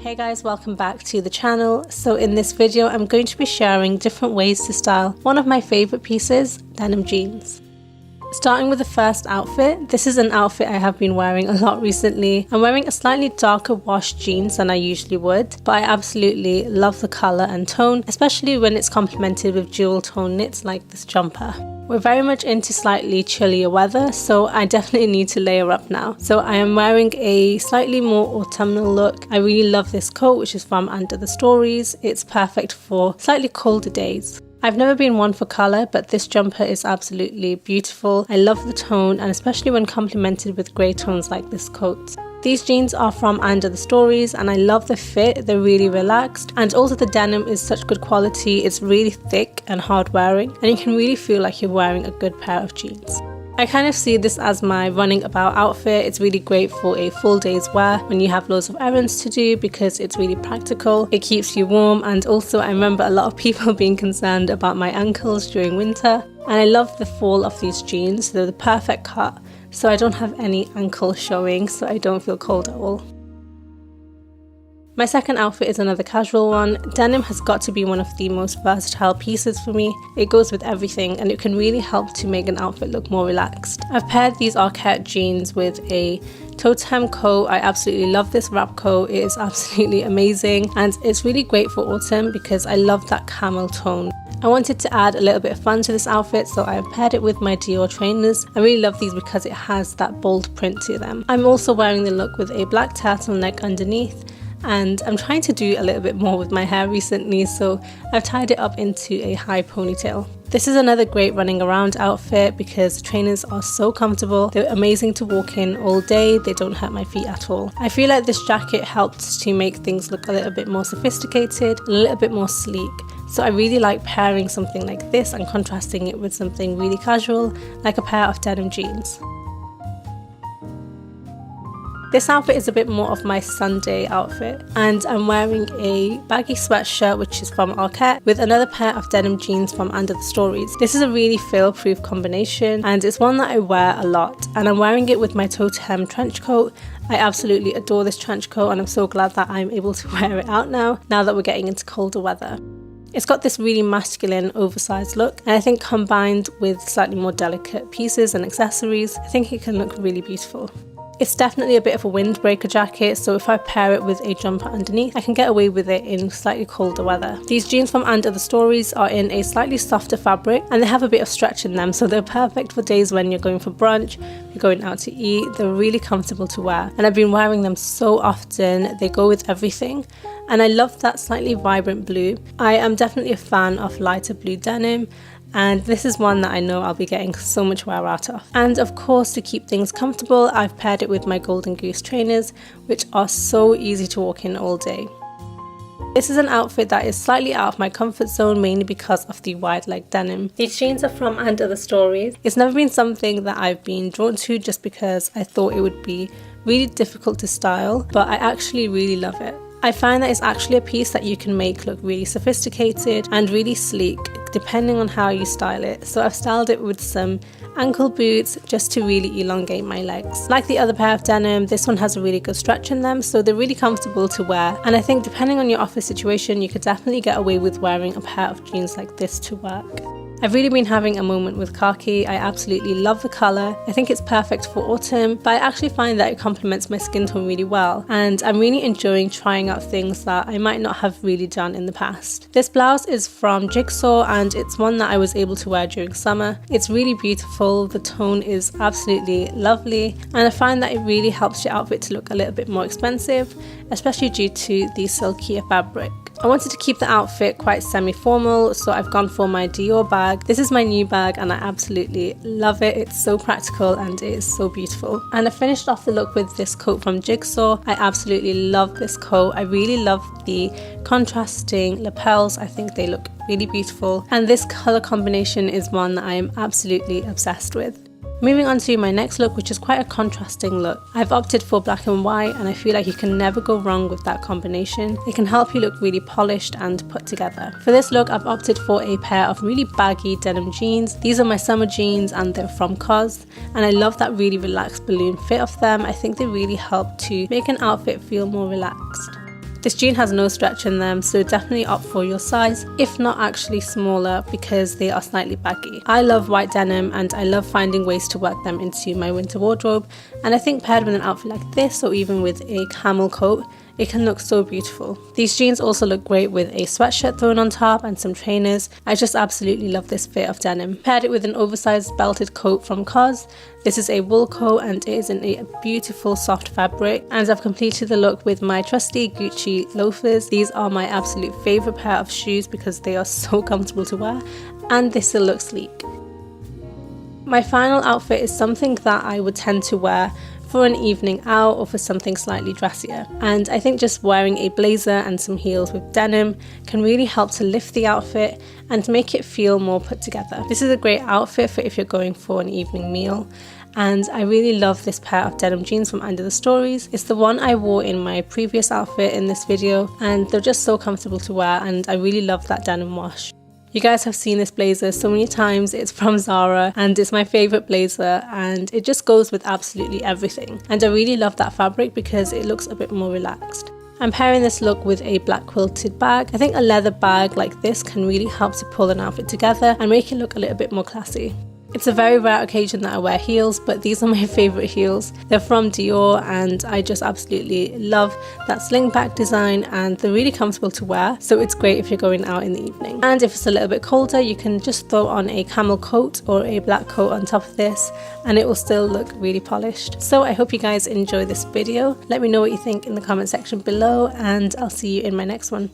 Hey guys, welcome back to the channel. So in this video I'm going to be sharing different ways to style one of my favorite pieces, denim jeans. Starting with the first outfit, this is an outfit I have been wearing a lot recently. I'm wearing a slightly darker wash jeans than I usually would, but I absolutely love the colour and tone, especially when it's complemented with dual tone knits like this jumper. We're very much into slightly chillier weather, so I definitely need to layer up now. So I am wearing a slightly more autumnal look. I really love this coat, which is from Under the Stories. It's perfect for slightly colder days. I've never been one for colour, but this jumper is absolutely beautiful. I love the tone, and especially when complemented with grey tones like this coat. These jeans are from Under the Stories and I love the fit. They're really relaxed, and also the denim is such good quality. It's really thick and hard wearing, and you can really feel like you're wearing a good pair of jeans. I kind of see this as my running about outfit. It's really great for a full day's wear when you have loads of errands to do because it's really practical. It keeps you warm, and also I remember a lot of people being concerned about my ankles during winter, and I love the fall of these jeans. They're the perfect cut, so I don't have any ankle showing, so I don't feel cold at all. My second outfit is another casual one. Denim has got to be one of the most versatile pieces for me. It goes with everything and it can really help to make an outfit look more relaxed. I've paired these Arquette jeans with a toe-hem coat. I absolutely love this wrap coat. It is absolutely amazing, and it's really great for autumn because I love that camel tone. I wanted to add a little bit of fun to this outfit, so I paired it with my Dior trainers. I really love these because it has that bold print to them. I'm also wearing the look with a black turtleneck underneath, and I'm trying to do a little bit more with my hair recently, so I've tied it up into a high ponytail. This is another great running around outfit because the trainers are so comfortable. They're amazing to walk in all day. They don't hurt my feet at all. I feel like this jacket helps to make things look a little bit more sophisticated, a little bit more sleek. So I really like pairing something like this and contrasting it with something really casual, like a pair of denim jeans. This outfit is a bit more of my Sunday outfit, and I'm wearing a baggy sweatshirt which is from Arquette with another pair of denim jeans from Under the Stories. This is a really fail-proof combination, and it's one that I wear a lot, and I'm wearing it with my toe-to-hem trench coat. I absolutely adore this trench coat, and I'm so glad that I'm able to wear it out now that we're getting into colder weather. It's got this really masculine, oversized look, and I think combined with slightly more delicate pieces and accessories, I think it can look really beautiful. It's definitely a bit of a windbreaker jacket, so if I pair it with a jumper underneath, I can get away with it in slightly colder weather. These jeans from Under the Stories are in a slightly softer fabric, and they have a bit of stretch in them, so they're perfect for days when you're going for brunch, you're going out to eat. They're really comfortable to wear, and I've been wearing them so often. They go with everything, and I love that slightly vibrant blue. I am definitely a fan of lighter blue denim, and this is one that I know I'll be getting so much wear out of. And of course, to keep things comfortable, I've paired it with my Golden Goose trainers, which are so easy to walk in all day. This is an outfit that is slightly out of my comfort zone, mainly because of the wide leg denim. These jeans are from Under the Stories. It's never been something that I've been drawn to just because I thought it would be really difficult to style, but I actually really love it. I find that it's actually a piece that you can make look really sophisticated and really sleek depending on how you style it. So I've styled it with some ankle boots just to really elongate my legs. Like the other pair of denim, this one has a really good stretch in them, so they're really comfortable to wear, and I think depending on your office situation, you could definitely get away with wearing a pair of jeans like this to work. I've really been having a moment with khaki. I absolutely love the colour. I think it's perfect for autumn, but I actually find that it complements my skin tone really well, and I'm really enjoying trying out things that I might not have really done in the past. This blouse is from Jigsaw, and it's one that I was able to wear during summer. It's really beautiful. The tone is absolutely lovely, and I find that it really helps your outfit to look a little bit more expensive, especially due to the silkier fabric. I wanted to keep the outfit quite semi-formal, so I've gone for my Dior bag. This is my new bag and I absolutely love it. It's so practical and it is so beautiful. And I finished off the look with this coat from Jigsaw. I absolutely love this coat. I really love the contrasting lapels. I think they look really beautiful. And this colour combination is one that I am absolutely obsessed with. Moving on to my next look, which is quite a contrasting look. I've opted for black and white, and I feel like you can never go wrong with that combination. It can help you look really polished and put together. For this look, I've opted for a pair of really baggy denim jeans. These are my summer jeans and they're from COS, and I love that really relaxed balloon fit of them. I think they really help to make an outfit feel more relaxed. This jean has no stretch in them, so definitely opt for your size, if not actually smaller, because they are slightly baggy. I love white denim and I love finding ways to work them into my winter wardrobe, and I think paired with an outfit like this or even with a camel coat, it can look so beautiful. These jeans also look great with a sweatshirt thrown on top and some trainers. I just absolutely love this fit of denim. Paired it with an oversized belted coat from COS. This is a wool coat and it is in a beautiful soft fabric, and I've completed the look with my trusty Gucci loafers. These are my absolute favourite pair of shoes because they are so comfortable to wear and they still look sleek. My final outfit is something that I would tend to wear for an evening out or for something slightly dressier, and I think just wearing a blazer and some heels with denim can really help to lift the outfit and make it feel more put together. This is a great outfit for if you're going for an evening meal, and I really love this pair of denim jeans from Under the Stories. It's the one I wore in my previous outfit in this video, and they're just so comfortable to wear, and I really love that denim wash. You guys have seen this blazer so many times. It's from Zara and it's my favourite blazer, and it just goes with absolutely everything, and I really love that fabric because it looks a bit more relaxed. I'm pairing this look with a black quilted bag. I think a leather bag like this can really help to pull an outfit together and make it look a little bit more classy. It's a very rare occasion that I wear heels, but these are my favourite heels. They're from Dior and I just absolutely love that sling back design, and they're really comfortable to wear, so it's great if you're going out in the evening. And if it's a little bit colder, you can just throw on a camel coat or a black coat on top of this and it will still look really polished. So I hope you guys enjoy this video. Let me know what you think in the comment section below, and I'll see you in my next one.